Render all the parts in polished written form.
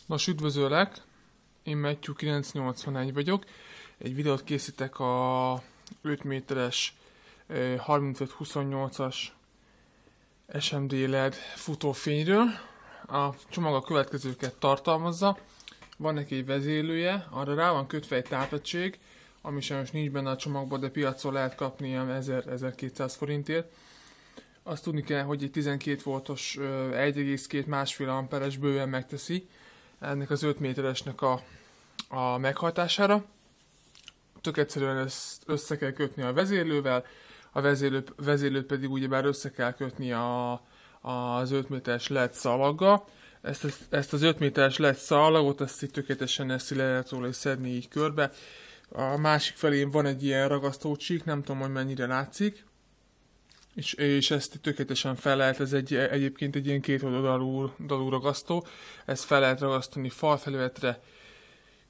Nos, üdvözöllek! Én Matthew 981 vagyok. Egy videót készítek a 5 méteres 35-28-as SMD LED futófényről. A csomag a következőket tartalmazza. Van neki egy vezérlője, arra rá van kötve egy tápegység, ami sajnos nincs benne a csomagban, de piacon lehet kapni ilyen 1000-1200 forintért. Azt tudni kell, hogy egy 12 voltos 1,2-1,5 amperes bőven megteszi ennek az 5 méteresnek a meghajtására. Tök egyszerűen ezt össze kell kötni a vezérlővel, a vezérlőt pedig ugyebár össze kell kötni az 5 méteres LED szalaggal. Ezt az 5 méteres LED szalagot, ezt így tökéletesen le lehet róla szedni így körbe. A másik felén van egy ilyen ragasztócsík, nem tudom, hogy mennyire látszik. És ezt tökéletesen fel lehet, ez egyébként egy ilyen kétoldalú ragasztó, ezt fel lehet ragasztani falfelületre,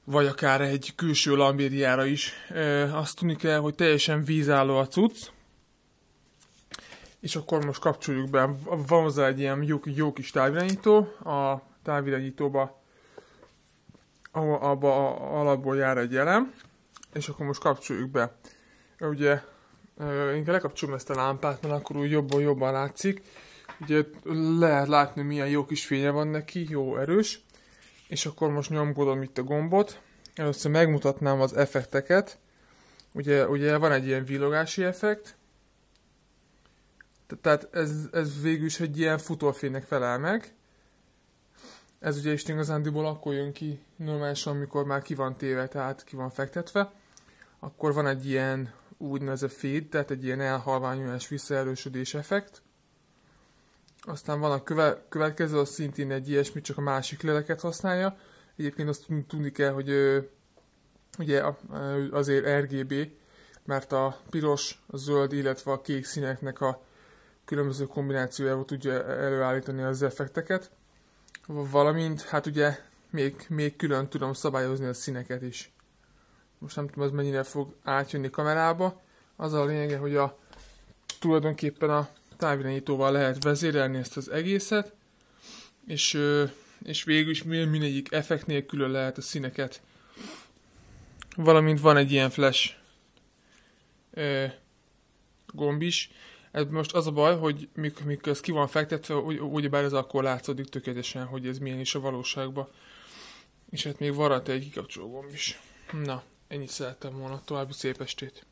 vagy akár egy külső lambériára is. Azt tudni kell, hogy teljesen vízálló a cucc, és akkor most kapcsoljuk be. Van hozzá egy ilyen jó kis távirányító, a távirányítóba alapból jár egy elem, és akkor most kapcsoljuk be. Ugye inkább lekapcsolom ezt a lámpát, mert akkor úgy jobban látszik. Ugye lehet látni, milyen jó kis fénye van neki, jó erős. És akkor most nyomkodom itt a gombot. Először megmutatnám az effekteket. Ugye van egy ilyen villogási effekt. Tehát ez végül is egy ilyen futófénynek felel meg. Ez ugye is igazándiból akkor jön ki normálisan, amikor már ki van téve, tehát ki van fektetve. Akkor van egy ilyen úgynevezett fade, tehát egy ilyen elhalványulás, visszaerősödés effekt. Aztán van a következő, az szintén egy ilyesmi, csak a másik leleket használja. Egyébként azt tudni kell, hogy ugye azért RGB, mert a piros, a zöld, illetve a kék színeknek a különböző kombinációjával tudja előállítani az effekteket. Valamint, hát ugye még külön tudom szabályozni a színeket is. Most nem tudom, ez mennyire fog átjönni kamerába. Az a lényege, hogy tulajdonképpen a távirányítóval lehet vezérelni ezt az egészet, és végül is mindegyik effektnél külön lehet a színeket. Valamint van egy ilyen flash gomb is. Ez most az a baj, hogy mikor ez ki van fektetve, ugyebár ez akkor látszódik tökéletesen, hogy ez milyen is a valóságban. És hát még van rajta egy kikapcsoló gomb is. Na, ennyit szerettem volna. További szép estét!